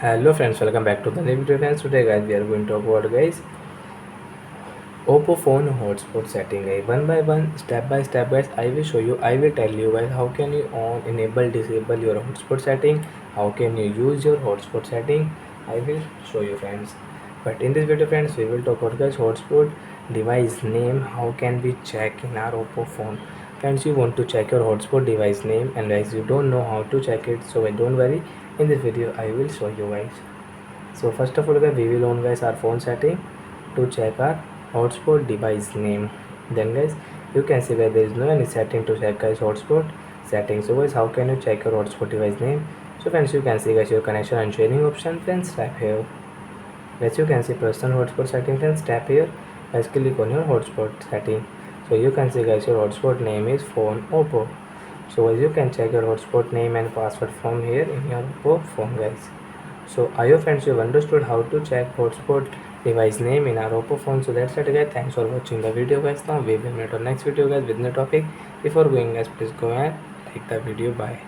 Hello friends, welcome back to the new video friends. Today guys we are going to talk about guys Oppo phone hotspot setting guys. One by one, step by step guys, I will show you, I will tell you guys how can you on enable disable your hotspot setting, how can you use your hotspot setting, I will show you friends. But in this video friends we will talk about guys hotspot device name, how can we check in our Oppo phone. Friends, you want to check your hotspot device name and guys you don't know how to check it, so don't worry, in this video I will show you guys. So first of all guys, we will on guys our phone setting to check our hotspot device name. Then guys, you can see that there is no any setting to check guys hotspot settings. So guys, how can you check your hotspot device name? So friends, you can see guys your connection and sharing option. Friends, tap here. As you can see personal hotspot setting. Friends, tap here. Guys, click on your hotspot setting. So you can see guys your hotspot name is phone Oppo. So as you can check your hotspot name and password from here in your Oppo phone guys. So I hope friends you have understood how to check hotspot device name in our Oppo phone. So that's it guys, thanks for watching the video guys. Now we will meet on next video guys with new topic. Before going guys, please go and like the video. Bye.